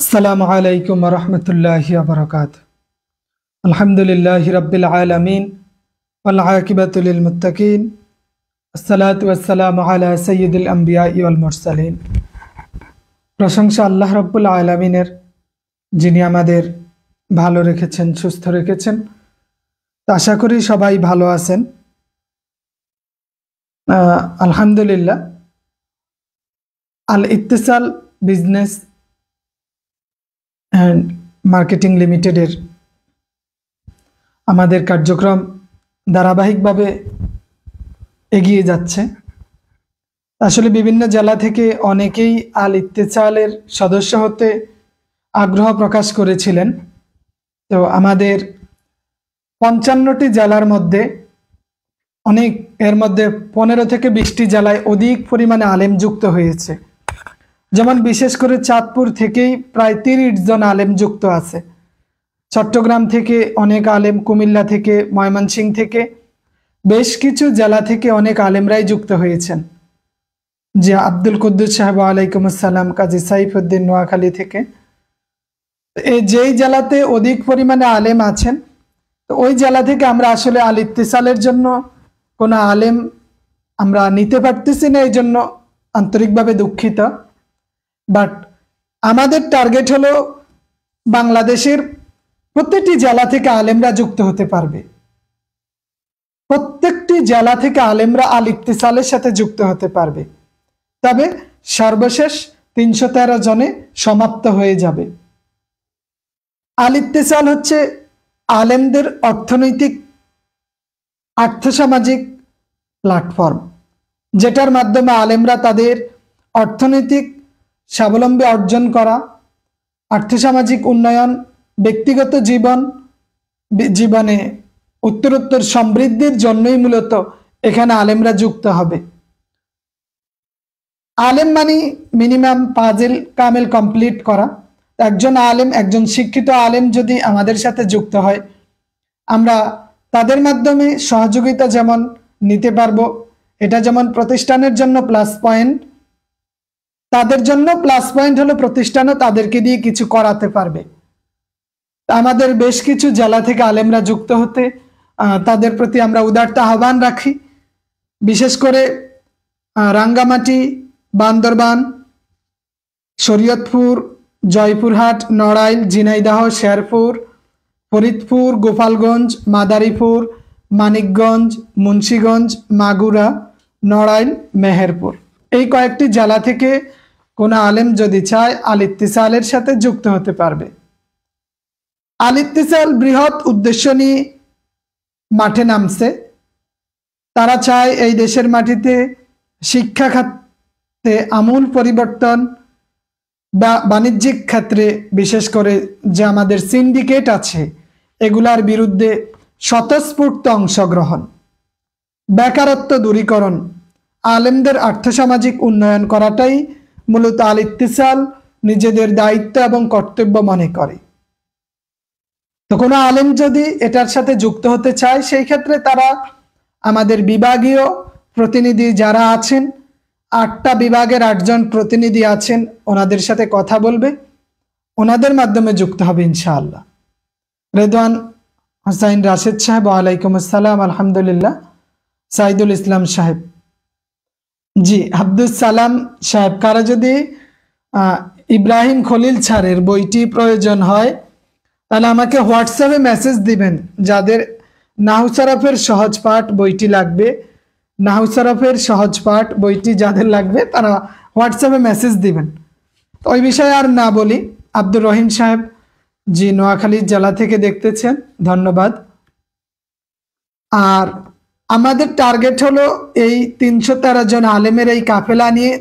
আসসালামু আলাইকুম ওয়া রাহমাতুল্লাহি ওয়া বারাকাতুহু। আলহামদুলিল্লাহি রাব্বিল আলামিন ওয়াল আকিবাতু লিল মুত্তাকিন। আসসালাতু ওয়াসসালামু আলা সাইয়্যিদিল আমবিয়াই ওয়াল মুরসালিন। প্রশংসা আল্লাহ রাব্বুল আলামিনের, যিনি আমাদের ভালো রেখেছেন, সুস্থ রেখেছেন। তো আশা করি সবাই ভালো আছেন। আলহামদুলিল্লাহ। আল ইত্তিসাল বিজনেস অ্যান্ড মার্কেটিং লিমিটেডের আমাদের কার্যক্রম ধারাবাহিকভাবে এগিয়ে যাচ্ছে। আসলে বিভিন্ন জেলা থেকে অনেকেই আল ইত্তেসালের সদস্য হতে আগ্রহ প্রকাশ করেছিলেন। তো আমাদের ৫৫টি জেলার মধ্যে এর মধ্যে ১৫ থেকে ২০টি জেলায় অধিক পরিমাণে আলেম যুক্ত হয়েছে। যেমন বিশেষ করে চাঁদপুর থেকেই প্রায় ৩০ জন আলেম যুক্ত আছে। চট্টগ্রাম থেকে অনেক আলেম, কুমিল্লা থেকে, ময়মনসিংহ থেকে, বেশ কিছু জেলা থেকে অনেক আলেমরাই যুক্ত হয়েছেন। যে আব্দুল কুদ্দুস সাহেব, ওয়ালাইকুম আসসালাম, কাজী সাইফুদ্দিন নোয়াখালী থেকে। যেই জেলাতে অধিক পরিমাণে আলেম আছেন, তো ওই জেলা থেকে আমরা আসলে আল ইত্তিসালের জন্য কোনো আলেম আমরা নিতে পারতেছি না, এই জন্য আন্তরিকভাবে দুঃখিত। বাট আমাদের টার্গেট হলো বাংলাদেশের প্রত্যেকটি জেলা থেকে আলেমরা যুক্ত হতে পারবে। প্রত্যেকটি জেলা থেকে আলেমরা আল ইত্তিসালের সাথে যুক্ত হতে পারবে। তবে সর্বশেষ ৩১৩ জনে সমাপ্ত হয়ে যাবে। আল ইত্তিসাল হচ্ছে আলেমদের অর্থনৈতিক, আর্থসামাজিক প্ল্যাটফর্ম, যেটার মাধ্যমে আলেমরা তাদের অর্থনৈতিক স্বাবলম্বী অর্জন করা, আর্থসামাজিক উন্নয়ন, ব্যক্তিগত জীবনে উত্তরোত্তর সমৃদ্ধির জন্যই মূলত এখানে আলেমরা যুক্ত হবে। আলেম মানে মিনিমাম ফাজিল কামেল কমপ্লিট করা। একজন আলেম, একজন শিক্ষিত আলেম যদি আমাদের সাথে যুক্ত হয়, আমরা তাদের মাধ্যমে সহযোগিতা যেমন নিতে পারবো, এটা যেমন প্রতিষ্ঠানের জন্য প্লাস পয়েন্ট, তাদের জন্য প্লাস পয়েন্ট হলো প্রতিষ্ঠানও তাদেরকে দিয়ে কিছু করাতে পারবে। আমাদের বেশ কিছু জেলা থেকে আলেমরা যুক্ত হতে তাদের প্রতি আমরা উদারতা আহ্বান রাখি। বিশেষ করে রাঙ্গামাটি, বান্দরবান, শরীয়তপুর, জয়পুরহাট, নড়াইল, ঝিনাইদহ, শেরপুর, ফরিদপুর, গোপালগঞ্জ, মাদারীপুর, মানিকগঞ্জ, মুন্সিগঞ্জ, মাগুরা, নড়াইল, মেহেরপুর, এই কয়েকটি জেলা থেকে কোনো আলেম যদি চায় আল ইত্তিসালের সাথে যুক্ত হতে পারবে। আল ইত্তিসাল বৃহৎ উদ্দেশ্য নিয়ে মাঠে নামছে। তারা চায় এই দেশের মাটিতে শিক্ষা খাতে আমূল পরিবর্তন, বা বাণিজ্যিক ক্ষেত্রে বিশেষ করে যে আমাদের সিন্ডিকেট আছে এগুলার বিরুদ্ধে স্বতঃস্ফূর্ত অংশগ্রহণ, বেকারত্ব দূরীকরণ, আলেমদের আর্থসামাজিক উন্নয়ন করাটাই মূলত আল ইত্তিসাল নিজেদের দায়িত্ব এবং কর্তব্য মনে করে। তো কোনো আলেম যদি এটার সাথে যুক্ত হতে চায়, সেই ক্ষেত্রে তারা আমাদের বিভাগীয় প্রতিনিধি যারা আছেন, 8টা বিভাগের 8 জন প্রতিনিধি আছেন, ওনাদের সাথে কথা বলবে, ওনাদের মাধ্যমে যুক্ত হবে ইনশাআল্লাহ। রেদওয়ান হোসাইন রাশেদ সাহেব, ওয়ালাইকুম আসসালাম, আলহামদুলিল্লাহ। সাইদুল ইসলাম সাহেব, জি। আব্দুল সালাম সাহেব, কারা যদি ইব্রাহিম খলিল স্যারের বইটি প্রয়োজন হয় তাহলে আমাকে হোয়াটসঅ্যাপে মেসেজ দিবেন। যাদের নাহু সরফের সহজ পাঠ বইটি লাগবে, নাহু সরফের সহজ পাঠ বইটি যাদের লাগবে তারা হোয়াটসঅ্যাপে মেসেজ দিবেন। ওই বিষয়ে আর না বলি। আব্দুর রহিম সাহেব, জি, নোয়াখালী জেলা থেকে দেখতেছেন, ধন্যবাদ। আর আমাদের টার্গেট হলো এই ৩১৩ জন আলেমের এই কাফেলা নিয়ে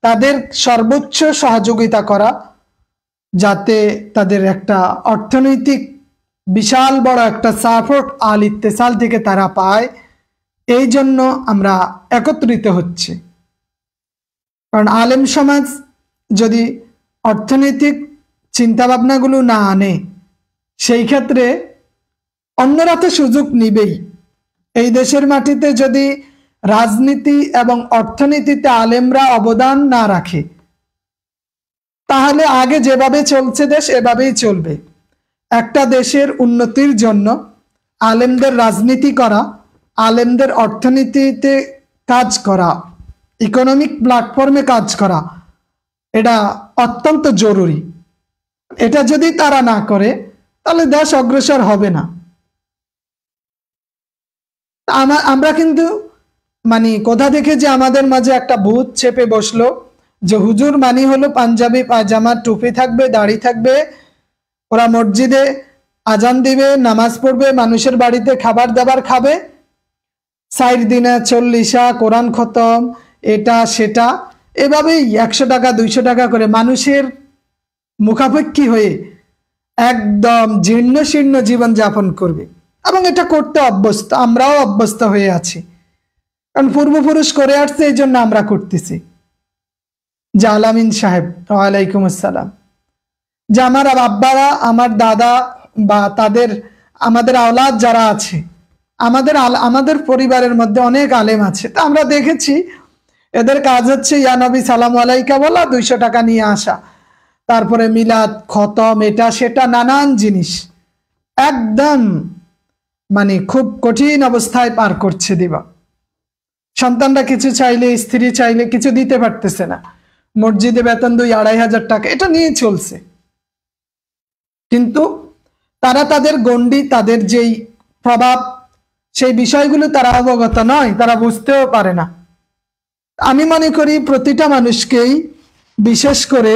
তাদের সর্বোচ্চ সহযোগিতা করা, যাতে তাদের একটা অর্থনৈতিক বিশাল বড় একটা সাপোর্ট আল ইত্তিসাল থেকে তারা পায়। এই জন্য আমরা একত্রিত হচ্ছি। কারণ আলেম সমাজ যদি অর্থনৈতিক চিন্তাভাবনাগুলো না আনে, সেই ক্ষেত্রে অন্যরা তো সুযোগ নিবেই। এই দেশের মাটিতে যদি রাজনীতি এবং অর্থনীতিতে আলেমরা অবদান না রাখে, তাহলে আগে যেভাবে চলছে দেশ এভাবেই চলবে। একটা দেশের উন্নতির জন্য আলেমদের রাজনীতি করা, আলেমদের অর্থনীতিতে কাজ করা, ইকোনমিক প্ল্যাটফর্মে কাজ করা, এটা অত্যন্ত জরুরি। এটা যদি তারা না করে তাহলে দেশ অগ্রসর হবে না। আমরা কিন্তু মানে কোথা থেকে যে আমাদের মাঝে একটা ভূত চেপে বসলো যে হুজুর মানি হলো পাঞ্জাবি পায়জামা, টুপি থাকবে, দাড়ি থাকবে, ওরা মসজিদে আজান দিবে, নামাজ পড়বে, মানুষের বাড়িতে খাবার দাবার খাবে, 4 দিনে 40 কোরআন খতম, এটা সেটা, এভাবেই 100 টাকা 200 টাকা করে মানুষের মুখাপেক্ষী হয়ে একদম জীর্ণ শীর্ণ জীবন যাপন করবে। এবং এটা করতে অভ্যস্ত, আমরাও অভ্যস্ত হয়ে আছি, কারণ পূর্বপুরুষ করে আসছে, এই জন্য আমরা করতেছি। যে আলামিন সাহেব, ওয়ালাইকুম আসসালাম, যে আমার আব্বারা, আমার দাদা বা তাদের আমাদের আওলাদ যারা আছে, আমাদের পরিবারের মধ্যে অনেক আলেম আছে, তা আমরা দেখেছি এদের কাজ হচ্ছে ইয়া নবী সালাম আলাইকা বলা, 200 টাকা নিয়ে আসা, তারপরে মিলাদ, খতম, এটা সেটা নানান জিনিস, একদম মানে খুব কঠিন অবস্থায় পার করছে দিবা। সন্তানরা কিছু চাইলে, স্ত্রী চাইলে কিছু দিতে পারতেছে না, মসজিদে বেতন 2-2,500 টাকা, এটা নিয়ে চলছে। কিন্তু তারা তাদের গণ্ডি, তাদের যেই প্রভাব, সেই বিষয়গুলো তারা অবগত নয়, তারা বুঝতেও পারে না। আমি মনে করি প্রতিটা মানুষকেই বিশেষ করে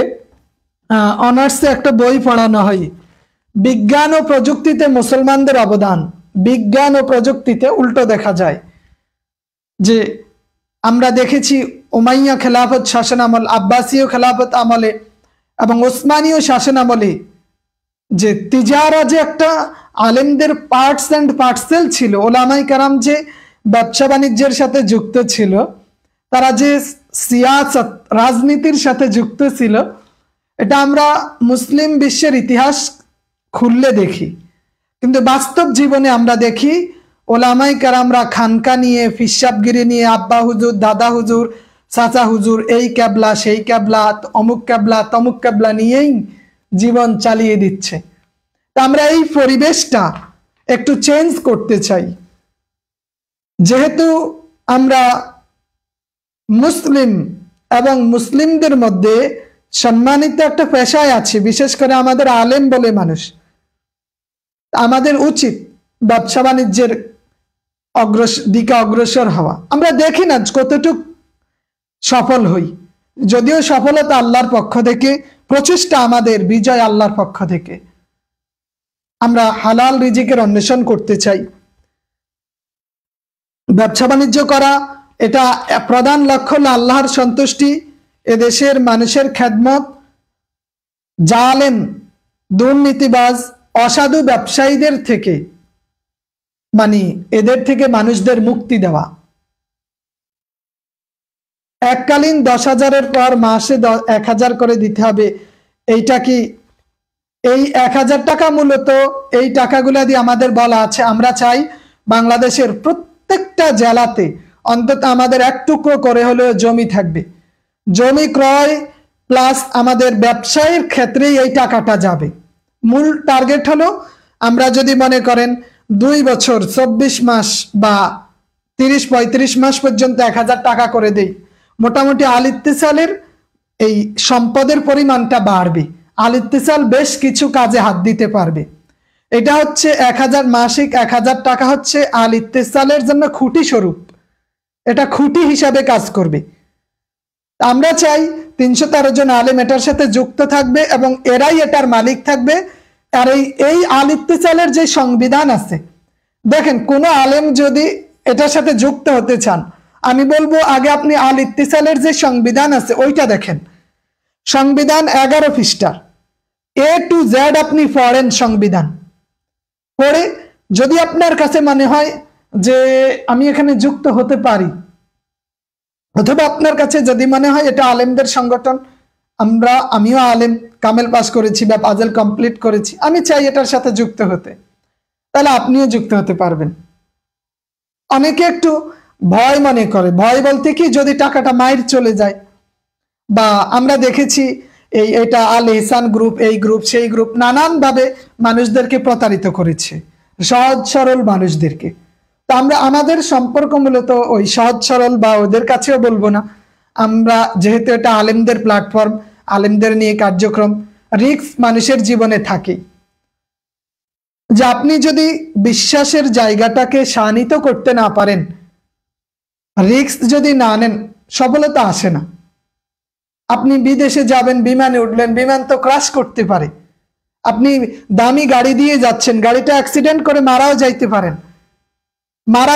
অনার্সে একটা বই পড়ানো হয়, বিজ্ঞান ও প্রযুক্তিতে মুসলমানদের অবদান। বিজ্ঞান ও প্রযুক্তিতে উল্টো দেখা যায় যে আমরা দেখেছি উমাইয়া খেলাফত শাসন আমল, আব্বাসীয় খেলাফত আমলে এবং ওসমানীয় শাসন আমলে যে তিজারা, যে একটা আলেমদের পার্টস অ্যান্ড পার্সেল ছিল, ওলামাই কারাম যে ব্যবসা বাণিজ্যের সাথে যুক্ত ছিল, তারা যে সিয়াসত রাজনীতির সাথে যুক্ত ছিল, এটা আমরা মুসলিম বিশ্বের ইতিহাস খুললে দেখি। কিন্তু বাস্তব জীবনে আমরা দেখি ওলামাই কারামরা খানকা নিয়ে, ফিসাবগিরি নিয়ে, আব্বা হুজুর, দাদা হুজুর, চাচা হুজুর, এই ক্যাবলা সেই ক্যাবলা, অমুক ক্যাবলা তমুক ক্যাবলা নিয়েই জীবন চালিয়ে দিচ্ছে। তা আমরা এই পরিবেশটা একটু চেঞ্জ করতে চাই। যেহেতু আমরা মুসলিম এবং মুসলিমদের মধ্যে সম্মানিত একটা পেশায় আছি, বিশেষ করে আমাদের আলেম বলে মানুষ, আমাদের উচিত ব্যবসা বাণিজ্যের দিকে অগ্রসর হওয়া। আমরা দেখি না কতটুক সফল হই, যদিও সফলতা আল্লাহর পক্ষ থেকে, প্রচেষ্টা আমাদের, বিজয় আল্লাহর পক্ষ থেকে। আমরা হালাল রিজিকের অন্বেষণ করতে চাই। ব্যবসা বাণিজ্য করা, এটা প্রধান লক্ষ্য হলো আল্লাহর সন্তুষ্টি, এদেশের মানুষের খেদমত। জালেম, দুর্নীতিবাজ, অসাধু ব্যবসায়ীদের থেকে মানে এদের থেকে মানুষদের মুক্তি দেওয়া। এককালীন 10,000-এর পর মাসে 1,000 করে দিতে হবে, এইটা কি এই 1,000 টাকা মূলত এই টাকাগুলো দিয়ে আমাদের বলা আছে আমরা চাই বাংলাদেশের প্রত্যেকটা জেলাতে অন্তত আমাদের 1 টুকরো করে হলেও জমি থাকবে। জমি ক্রয় প্লাস আমাদের ব্যবসায়ের ক্ষেত্রেই এই টাকাটা যাবে। মূল টার্গেট হলো আমরা যদি মনে করেন 2 বছর 24 মাস বা 30-35 মাস পর্যন্ত 1,000 টাকা করে দেই, মোটামুটি আল ইত্তেসালের এই সম্পদের পরিমাণটা বাড়বে। আল ইত্তেসাল বেশ কিছু কাজে হাত দিতে পারবে। এটা হচ্ছে 1,000 মাসিক 1,000 টাকা হচ্ছে আল ইত্তেসালের জন্য খুঁটি স্বরূপ, এটা খুঁটি হিসাবে কাজ করবে। আমরা চাই 313 জন আলেম এটার সাথে যুক্ত থাকবে এবং এরাই এটার মালিক থাকবে। আর এই আল ইত্তেসালের যে সংবিধান আছে, দেখেন কোন আলেম যদি এটার সাথে যুক্ত হতে চান, আমি বলবো আগে আপনি আল ইত্তেসালের যে সংবিধান আছে ওইটা দেখেন। সংবিধান 11 পৃষ্ঠা, A to Z আপনি পড়েন সংবিধান। পড়ে যদি আপনার কাছে মনে হয় যে আমি এখানে যুক্ত হতে পারি, অথবা আপনার কাছে যদি মনে হয় এটা আলেমদের সংগঠন, আমিও আলেম, কামেল পাস করেছি বা পাজেল কমপ্লিট করেছি, আমি চাই এটার সাথে যুক্ত হতে, তাহলে আপনিও যুক্ত হতে পারবেন। অনেকে একটু ভয় মনে করে, ভয় বলতে কি যদি টাকাটা মায়ের চলে যায়, বা আমরা দেখেছি এটা আল ইহসান গ্রুপ, এই গ্রুপ সেই গ্রুপ, নানানভাবে মানুষদেরকে প্রতারিত করেছে, সহজ সরল মানুষদেরকে। তো আমরা আমাদের সম্পর্ক মূলত ওই সহজ সরল বা ওদের কাছেও বলবো না। আমরা যেহেতু এটা আলেমদের প্ল্যাটফর্ম, আলেমদের নিয়ে কার্যক্রম, রিস্ক মানুষের জীবনে থাকে। যে আপনি যদি বিশ্বাসের জায়গাটাকে শানিত করতে না পারেন, রিস্ক যদি না নেন, সফলতা আসে না। আপনি বিদেশে যাবেন, বিমানে উঠলেন, বিমান তো ক্র্যাশ করতে পারে। আপনি দামি গাড়ি দিয়ে যাচ্ছেন, গাড়িটা অ্যাক্সিডেন্ট করে মারাও যাইতে পারেন। মারা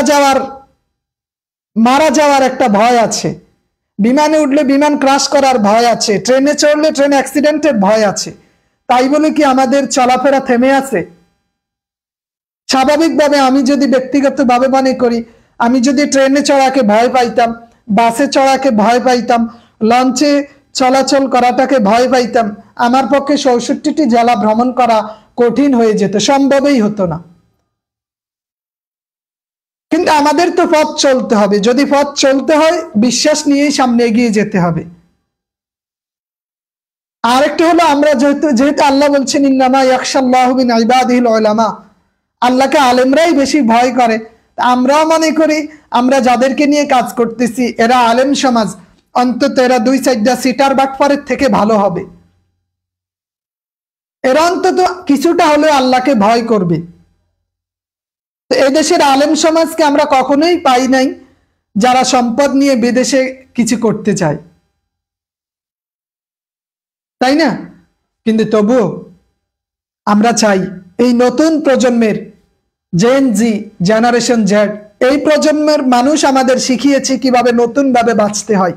যাওয়ার একটা ভয় আছে। বিমানে উঠলে বিমান ক্র্যাশ করার ভয় আছে, ট্রেনে চড়লে ট্রেন অ্যাক্সিডেন্টের ভয় আছে। তাই বলে কি আমাদের চলাফেরা থেমে আছে? স্বাভাবিকভাবে আমি যদি ব্যক্তিগতভাবে মনে করি, আমি যদি ট্রেনে চড়াকে ভয় পাইতাম, বাসে চড়াকে ভয় পাইতাম, লঞ্চে চলাচল করাটাকে ভয় পাইতাম, আমার পক্ষে ৬৪টি জেলা ভ্রমণ করা কঠিন হয়ে যেত, সম্ভবই হতো না। কিন্তু আমাদের তো পথ চলতে হবে। যদি পথ চলতে হয়, বিশ্বাস নিয়েই সামনে এগিয়ে যেতে হবে। আরেকটা হলো, আমরা যেহেতু আল্লাহ বলছেন ইন্নামা ইয়াখশাল্লাহু মিন ইবাদিহিল উলামা, আল্লাহকে আলেমরাই বেশি ভয় করে। আমরাও মনে করি আমরা যাদেরকে নিয়ে কাজ করতেছি এরা আলেম সমাজ, অন্তত এরা ২-৪টা সিটার বাটপারের থেকে ভালো হবে, এরা অন্তত কিছুটা হলেও আল্লাহকে ভয় করবে। তো এদেশের আলেম সমাজকে আমরা কখনোই পাই নাই যারা সম্পদ নিয়ে বিদেশে কিছু করতে চায়, তাই না? কিন্তু তবুও আমরা চাই এই নতুন প্রজন্মের, জেন জি, জেনারেশন জেড, এই প্রজন্মের মানুষ আমাদের শিখিয়েছে কিভাবে নতুন ভাবে বাঁচতে হয়।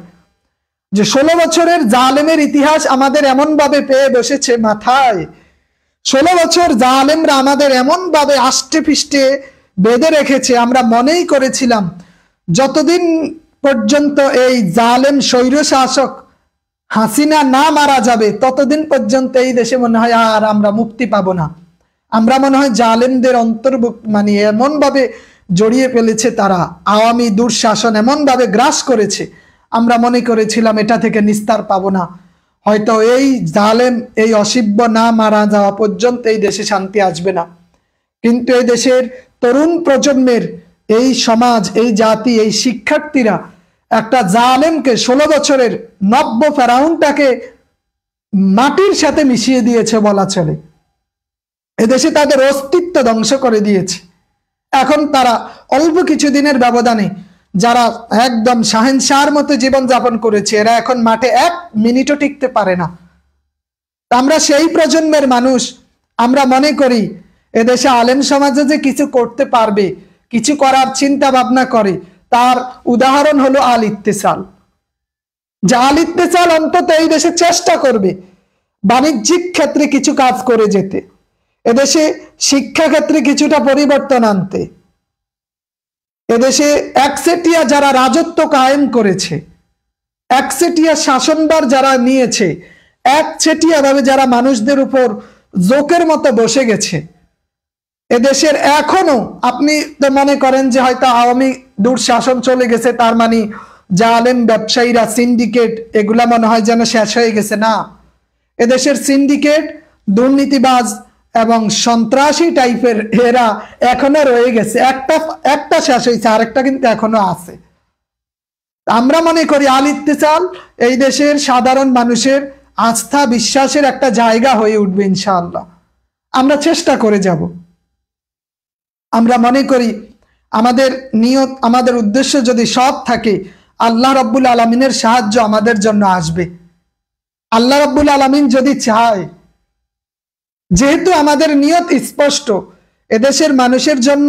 যে ১৬ বছরের জালেমের ইতিহাস আমাদের এমন ভাবে পেয়ে বসেছে মাথায়, ১৬ বছর জালেমরা আমাদের এমন ভাবে আষ্টে পৃষ্ঠে বেঁধে রেখেছে, আমরা মনেই করেছিলাম যতদিন পর্যন্ত এই জালেম স্বৈর শাসক হাসিনা না মারা যাবে ততদিন পর্যন্ত এই দেশে মনে হয় আর আমরা মুক্তি পাবো না। আমরা মনে হয় জালেমদের অন্তর্ভুক্ত, মানে এমন ভাবে জড়িয়ে ফেলেছে তারা, আওয়ামী দুঃশাসন এমন ভাবে গ্রাস করেছে, আমরা মনে করেছিলাম এটা থেকে নিস্তার পাবো না। হয়তো এই জালেম, এই অসিব্য না মারা যাওয়া পর্যন্ত এই দেশে শান্তি আসবে না। কিন্তু এই দেশের তরুণ প্রজন্মের, এই সমাজ, এই জাতি, এই শিক্ষার্থীরা একটা জালেমকে, ১৬ বছরের নব্য ফেরাউনটাকে মাটির সাথে মিশিয়ে দিয়েছে বলা চলে। এদেশে তাদের অস্তিত্ব ধ্বংস করে দিয়েছে। এখন তারা অল্প কিছুদিনের ব্যবধানে যারা একদম শাহেনশাহর মতো জীবন যাপন করেছে, এরা এখন মাঠে ১ মিনিটও টিকতে পারে না। আমরা সেই প্রজন্মের মানুষ, আমরা মনে করি এদেশে আলেম সমাজে যে কিছু করতে পারবে, কিছু করার চিন্তা ভাবনা করে, তার উদাহরণ হলো আল ইত্তেসাল। যে আল ইত্তেসাল অন্তত এই দেশে চেষ্টা করবে বাণিজ্যিক ক্ষেত্রে কিছু কাজ করে যেতে, এদেশে শিক্ষা ক্ষেত্রে কিছুটা পরিবর্তন আনতে, এদেশে একচেটিয়া যারা রাজত্ব কায়েম করেছে, একচেটিয়া শাসনভার যারা নিয়েছে, একচেটিয়া ভাবে যারা মানুষদের উপর জোকের মতো বসে গেছে, এদেশের এখনো আপনি তো মনে করেন যে হয়তো আওয়ামী দুঃশাসন চলে গেছে, তার মানে জালেম ব্যবসায়ীরা, সিন্ডিকেট, এগুলা মনে হয় যেন শেষ হয়ে গেছে। না, এদেশের সিন্ডিকেট, দুর্নীতিবাজ এবং সন্ত্রাসী টাইপের এরা এখনো রয়ে গেছে। একটা শেষ হয়েছে, আরেকটা কিন্তু এখনো আছে। আমরা মনে করি আল ইত্তেসাল এই দেশের সাধারণ মানুষের আস্থা বিশ্বাসের একটা জায়গা হয়ে উঠবে ইনশাআল্লাহ। আমরা চেষ্টা করে যাব। আমরা মনে করি আমাদের নিয়ত, আমাদের উদ্দেশ্য যদি সৎ থাকে, আল্লাহ রাব্বুল আলামিনের সাহায্য আমাদের জন্য আসবে। আল্লাহ রাব্বুল আলামিন যদি চায়, যেহেতু আমাদের নিয়ত স্পষ্ট, এদেশের মানুষের জন্য,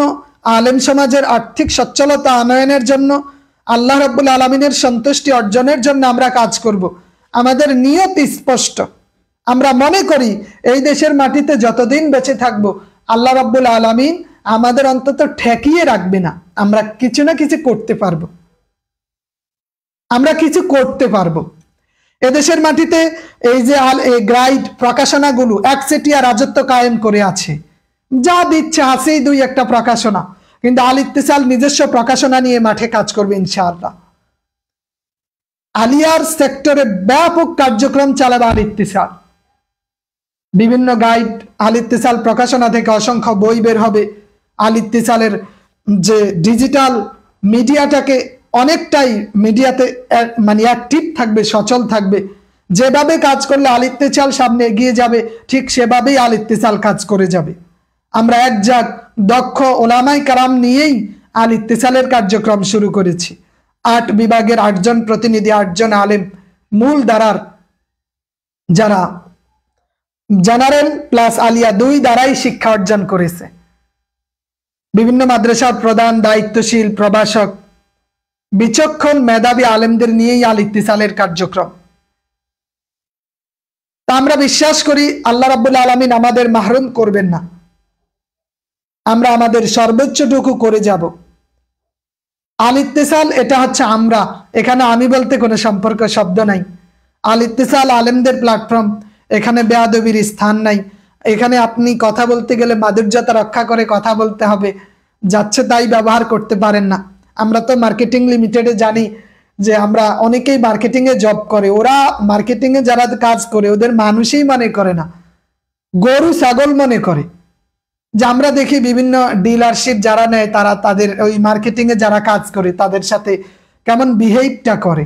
আলেম সমাজের আর্থিক সচ্ছলতা আনয়নের জন্য, আল্লাহ রাব্বুল আলামিনের সন্তুষ্টি অর্জনের জন্য আমরা কাজ করব। আমাদের নিয়ত স্পষ্ট। আমরা মনে করি এই দেশের মাটিতে যতদিন বেঁচে থাকবো আল্লাহ রাব্বুল আলামিন আমাদের অন্তত ঠেকিয়ে রাখবে না। আমরা কিছু না কিছু করতে পারবো, আমরা কিছু করতে পারবো। এদেশের মাটিতে এই যে গ্রাইড প্রকাশনাগুলো একচেটিয়া রাজত্ব কায়েম করে আছে, যা দিচ্ছে আছেই ২-১টা প্রকাশনা, কিন্তু আল ইত্তেসাল নিজস্ব প্রকাশনা নিয়ে মাঠে কাজ করবে ইনশাআল্লাহ। আলিয়ার সেক্টরে ব্যাপক কার্যক্রম চালাবে আল ইত্তিসাল। বিভিন্ন গাইড আল ইত্তিসাল প্রকাশনা থেকে অসংখ্য বই বের হবে। আল ইত্তিসালের যে ডিজিটাল মিডিয়াটাকে অনেকটাই মিডিয়াতে মানে অ্যাক্টিভ থাকবে, সচল থাকবে। যেভাবে কাজ করলে আল ইত্তিসাল সামনে এগিয়ে যাবে, ঠিক সেভাবেই আল ইত্তিসাল কাজ করে যাবে। আমরা একজাক দক্ষ ওলামাই কারাম নিয়েই আল ইত্তিসালের কার্যক্রম শুরু করেছি। 8 বিভাগের 8 জন প্রতিনিধি, 8 জন আলেম, মূল ধারার যারা জেনারেল প্লাস আলিয়া 2 দ্বারাই শিক্ষা অর্জন করেছে। বিভিন্ন মাদ্রাসার প্রধান, দায়িত্বশীল, প্রভাষক, বিচক্ষণ, মেধাবী আলেমদের নিয়েই আল ইত্তিসালের কার্যক্রম। তা আমরা বিশ্বাস করি আল্লাহ রাব্বুল আলামিন আমাদের মাহরুম করবেন না। আমরা আমাদের সর্বোচ্চটুকু করে যাব। আল ইত্তিসাল এটা হচ্ছে আমরা, এখানে আমি বলতে কোনো সম্পর্ক শব্দ নাই। আল ইত্তিসাল আলেমদের প্ল্যাটফর্ম, এখানে বেয়াদবির স্থান নাই। এখানে আপনি কথা বলতে গেলে মাধুর্যতা রক্ষা করে কথা বলতে হবে, যাচ্ছে তাই ব্যবহার করতে পারেন না। আমরা তো মার্কেটিং লিমিটেডে জানি যে আমরা অনেকেই মার্কেটিংয়ে জব করে, ওরা মার্কেটিংয়ে যারা কাজ করে ওদের মানুষই মনে করে না, গরু ছাগল মনে করে। যে আমরা দেখি বিভিন্ন ডিলারশিপ যারা নেয় তারা তাদের ওই মার্কেটিংয়ে যারা কাজ করে তাদের সাথে কেমন বিহেভটা করে,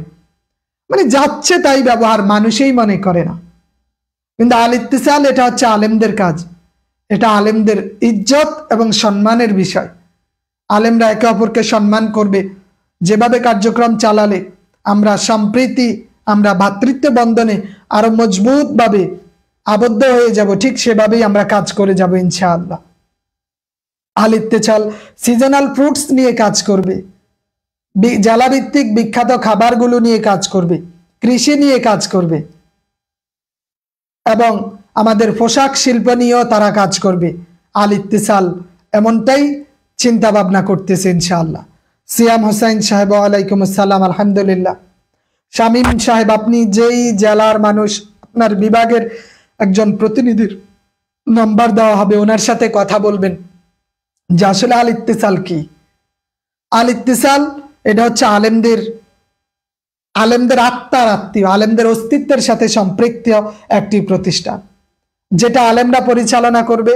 মানে যাচ্ছে তাই ব্যবহার, মানুষই মনে করে না। কিন্তু আল ইত্তিসাল এটা হচ্ছে আলেমদের কাজ, এটা আলেমদের ইজ্জত এবং সম্মানের বিষয়। আলেমরা একে অপরকে সম্মান করবে। যেভাবে কার্যক্রম চালালে আমরা সম্প্রীতি, আমরা ভ্রাতৃত্ব বন্ধনে আরো মজবুতভাবে আবদ্ধ হয়ে যাব, ঠিক সেভাবেই আমরা কাজ করে যাব ইনশাআল্লাহ। আল ইত্তিসাল সিজনাল ফ্রুটস নিয়ে কাজ করবে, জেলাভিত্তিক বিখ্যাত খাবারগুলো নিয়ে কাজ করবে, কৃষি নিয়ে কাজ করবে এবং আমাদের পোশাক শিল্প নিয়েও তারা কাজ করবে। আল ইত্তিসাল এমনটাই চিন্তা ভাবনা করতেছে ইনশাআল্লাহ। সিয়াম হোসেন সাহেব, ওয়ালাইকুম আসসালাম। আলহামদুলিল্লাহ। শামীম সাহেব, আপনি যেই জেলার মানুষ, আপনার বিভাগের একজন প্রতিনিধির নাম্বার দেওয়া হবে, ওনার সাথে কথা বলবেন যে আসলে আল ইত্তিসাল কি। আল ইত্তিসাল এটা হচ্ছে আলেমদের আত্মার আত্মীয়, আলেমদের অস্তিত্বের সাথে সম্পৃক্ত একটি প্রতিষ্ঠান, যেটা আলেমরা পরিচালনা করবে,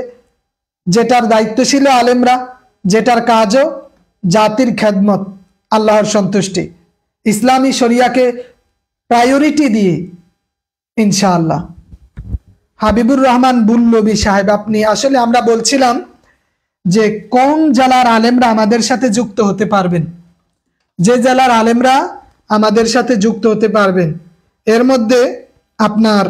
যেটার দায়িত্বশীল আলেমরা, যেটার কাজও জাতির খেদমত, আল্লাহর সন্তুষ্টি, ইসলামী শরিয়াকে প্রায়োরিটি দিয়ে ইনশাআল্লাহ। হাবিবুর রহমান বুল্লবী সাহেব, আপনি আসলে আমরা বলছিলাম যে কোন জেলার আলেমরা আমাদের সাথে যুক্ত হতে পারবেন, যে জেলার আলেমরা আমাদের সাথে যুক্ত হতে পারবেন এর মধ্যে আপনার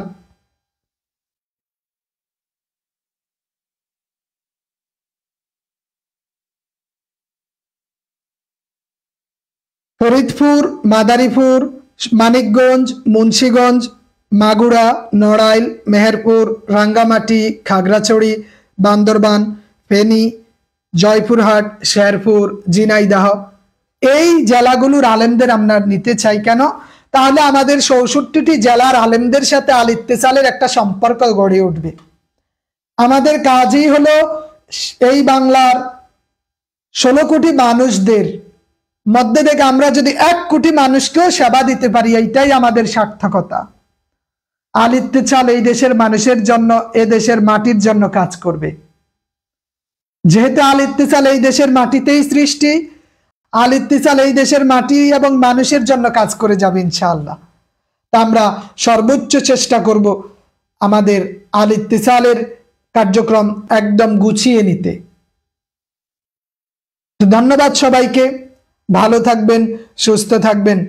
ফরিদপুর, মাদারীপুর, মানিকগঞ্জ, মুন্সিগঞ্জ, মাগুরা, নড়াইল, মেহেরপুর, রাঙ্গামাটি, খাগড়াছড়ি, বান্দরবান, ফেনী, জয়পুরহাট, শেরপুর, ঝিনাইদহ, এই জেলাগুলোর আলেমদের আমরা নিতে চাই। কেন? তাহলে আমাদের ৬৪টি জেলার আলেমদের সাথে আল ইত্তিসালের একটা সম্পর্ক গড়ে উঠবে। আমাদের কাজই হলো এই বাংলার ১৬ কোটি মানুষদের মধ্যে থেকে আমরা যদি ১ কোটি মানুষকেও সেবা দিতে পারি, এইটাই আমাদের সার্থকতা। আল ইত্তিসাল এই দেশের মানুষের জন্য, এ দেশের মাটির জন্য কাজ করবে। যেহেতু আল ইত্তিসাল এই দেশের মাটিতেই সৃষ্টি, আল ইত্তিসাল এই দেশের মাটি এবং মানুষের জন্য কাজ করে যাবে ইনশাআল্লাহ। তা আমরা সর্বোচ্চ চেষ্টা করব আমাদের আল ইত্তিসালের কার্যক্রম একদম গুছিয়ে নিতে। ধন্যবাদ সবাইকে, ভালো থাকবেন, সুস্থ থাকবেন।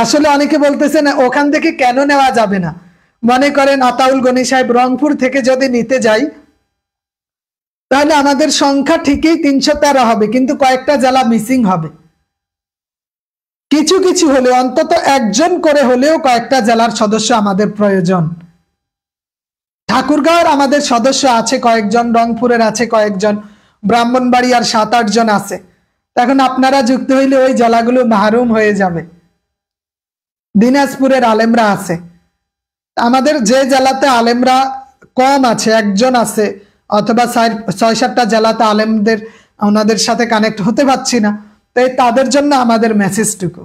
আসলে অনেকে বলতেছেন ওখান থেকে কেন নেওয়া যাবে না, মনে করেন আতাউল গনি সাহেব রংপুর থেকে যদি নিতে যাই তাহলে আমাদের সংখ্যা ঠিকই ৩১৩ হবে, কিন্তু কয়েকটা জেলা মিসিং হবে। কিছু কিছু হলে অন্তত একজন করে হলেও কয়েকটা জেলার সদস্য আমাদের প্রয়োজন। ঠাকুরগাঁওয়ের আমাদের সদস্য আছে কয়েকজন, রংপুরের আছে কয়েকজন, ব্রাহ্মণবাড়িয়ার ৭-৮ জন আছে। এখন আপনারা যুক্ত হইলে ওই জেলাগুলো মাহরুম হয়ে যাবে। দিনাজপুরের আলেমরা আছে, আমাদের যে জেলাতে আলেমরা কম আছে, একজন আছে অথবা ৬-৭টা জেলাতে আলেমদের ওনাদের সাথে কানেক্ট হতে পারছি না, তাই তাদের জন্য আমাদের মেসেজটুকু।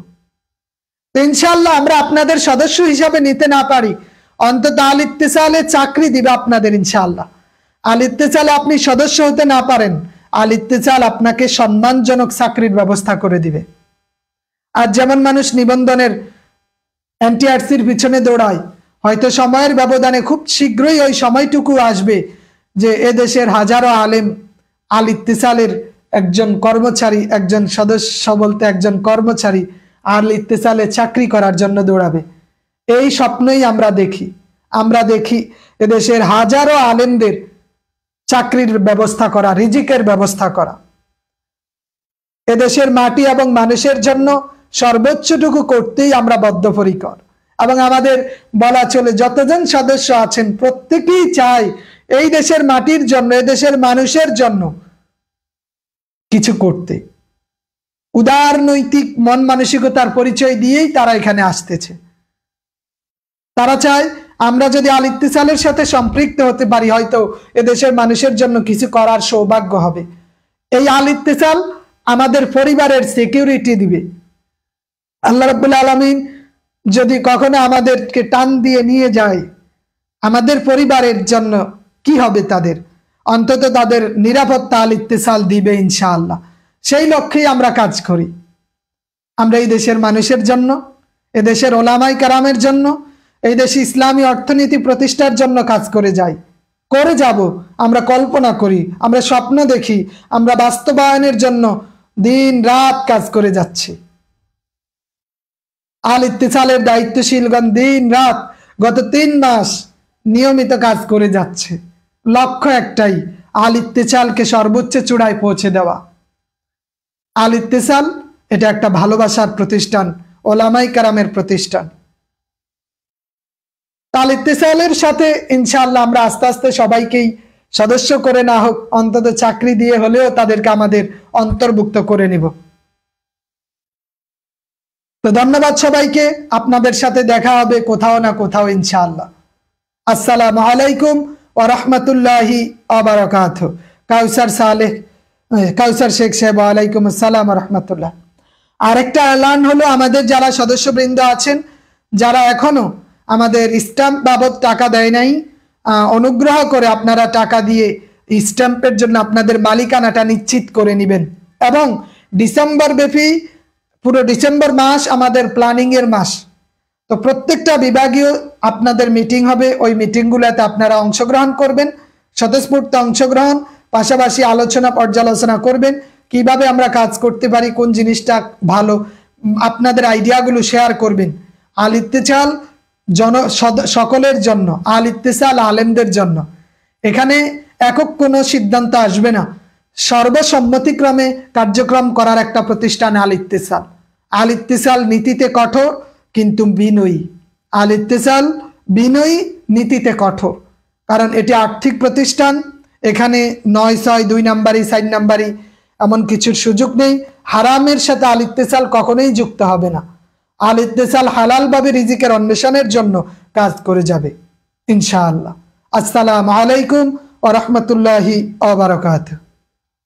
তো ইনশাআল্লাহ আমরা আপনাদের সদস্য হিসাবে নিতে না পারি, অন্তত আল ইত্তেসালে চাকরি দিবে আপনাদের ইনশাআল্লাহ। আল ইত্তেসালে আপনি সদস্য হতে না পারেন, আল ইত্তেসাল আপনাকে সম্মানজনক চাকরির ব্যবস্থা করে দিবে। আর যেমন মানুষ নিবন্ধনের এনটিআরসির পিছনে দৌড়ায়, হয়তো সময়ের ব্যবধানে খুব শীঘ্রই ওই সময়টুকু আসবে যে এদেশের হাজারো আলেম আল ইত্তেসালের একজন কর্মচারী, একজন সদস্য বলতে একজন কর্মচারী আল ইত্তেসালে চাকরি করার জন্য দৌড়াবে। এই স্বপ্নই আমরা দেখি এদেশের হাজারো আলেমদের চাকরির ব্যবস্থা করা, রিজিকের ব্যবস্থা করা। এদেশের মাটি এবং মানুষের জন্য সর্বোচ্চটুকু করতেই আমরা বদ্ধপরিকর। এবং আমাদের বলা চলে যতজন সদস্য আছেন প্রত্যেকেই চায় এই দেশের মাটির জন্য, এই দেশের মানুষের জন্য কিছু করতে। উদার নৈতিক মন মানসিকতার পরিচয় দিয়েই তারা এখানে আসতেছে। তারা চায় আমরা যদি আল ইত্তেসালের সাথে সম্পৃক্ত হতে পারি, হয়তো এদেশের মানুষের জন্য কিছু করার সৌভাগ্য হবে। এই আল ইত্তেসাল আমাদের পরিবারের সিকিউরিটি দিবে। আল্লাহ রাব্বুল আলামিন যদি কখনো আমাদেরকে টান দিয়ে নিয়ে যায়, আমাদের পরিবারের জন্য কি হবে তাদের? অন্তত তাদের নিরাপত্তা আল ইত্তেসাল দিবে ইনশাআল্লাহ। সেই লক্ষ্যেই আমরা কাজ করি। আমরা এই দেশের মানুষের জন্য, এদেশের ওলামাই কারামের জন্য, এই দেশে ইসলামী অর্থনীতি প্রতিষ্ঠার জন্য কাজ করে যাব। আমরা কল্পনা করি, আমরা স্বপ্ন দেখি, আমরা বাস্তবায়নের জন্য দিন রাত কাজ করে যাচ্ছি। আল ইত্তেসালের দায়িত্বশীলগণ দিন রাত গত 3 মাস নিয়মিত কাজ করে যাচ্ছে। লক্ষ্য একটাই, আল ইত্তেসালকে সর্বোচ্চ চূড়ায় পৌঁছে দেওয়া। আল ইত্তেসাল এটা একটা ভালোবাসার প্রতিষ্ঠান, ওলামাই কারামের প্রতিষ্ঠান। আল ইত্তেসালের সাথে ইনশাআল্লাহ আমরা আস্তে আস্তে সবাইকেই সদস্য করে না হোক, অন্তত চাকরি দিয়ে হলেও তাদেরকে আমাদের অন্তর্ভুক্ত করে নিব। তো ধন্যবাদ সবাইকে। আপনাদের সাথে দেখা হবে কোথাও না কোথাও ইনশাআল্লাহ। আসসালামু আলাইকুম ওয়া রাহমাতুল্লাহি ওয়া বারাকাতুহু। কাউসার শেখ সাহেব, ওয়ালাইকুম আসসালাম ওয়া রাহমাতুল্লাহ। আরেকটা এলান হলো, আমাদের যারা সদস্যবৃন্দ আছেন, যারা এখনো আমাদের স্ট্যাম্প বাবদ টাকা দেয় নাই, অনুগ্রহ করে আপনারা টাকা দিয়ে স্ট্যাম্পের জন্য আপনাদের মালিকানাটা নিশ্চিত করে নেবেন। এবং ডিসেম্বর ব্যাপী পুরো ডিসেম্বর মাস আমাদের প্ল্যানিং এর মাস। তো প্রত্যেকটা বিভাগীয় আপনাদের মিটিং হবে, ওই মিটিংগুলোতে আপনারা অংশগ্রহণ করবেন, স্বতঃস্ফূর্ত অংশগ্রহণ, পাশাপাশি আলোচনা পর্যালোচনা করবেন কিভাবে আমরা কাজ করতে পারি, কোন জিনিসটা ভালো, আপনাদের আইডিয়াগুলো শেয়ার করবেন। আল ইত্তেসাল সকলের জন্য, আল ইত্তেসাল আলেমদের জন্য। এখানে একক কোনো সিদ্ধান্ত আসবে না, সর্বসম্মতিক্রমে কার্যক্রম করার একটা প্রতিষ্ঠান আল ইত্তেসাল। আল ইত্তেসাল নীতিতে কঠোর কিন্তু বিনয়ী। আল ইত্তেসাল বিনয়ী, নীতিতে কঠোর। কারণ এটি আর্থিক প্রতিষ্ঠান, এখানে 9-6, 2 নাম্বারি 4 নাম্বারি এমন কিছুর সুযোগ নেই। হারামের সাথে আল ইত্তেসাল কখনোই যুক্ত হবে না। আল ইত্তেসাল হালালভাবে রিজিকের অন্বেষণের জন্য কাজ করে যাবে ইনশাআল্লাহ। আসসালামু আলাইকুম ওয়া রাহমাতুল্লাহি ওয়া বারাকাতুহু।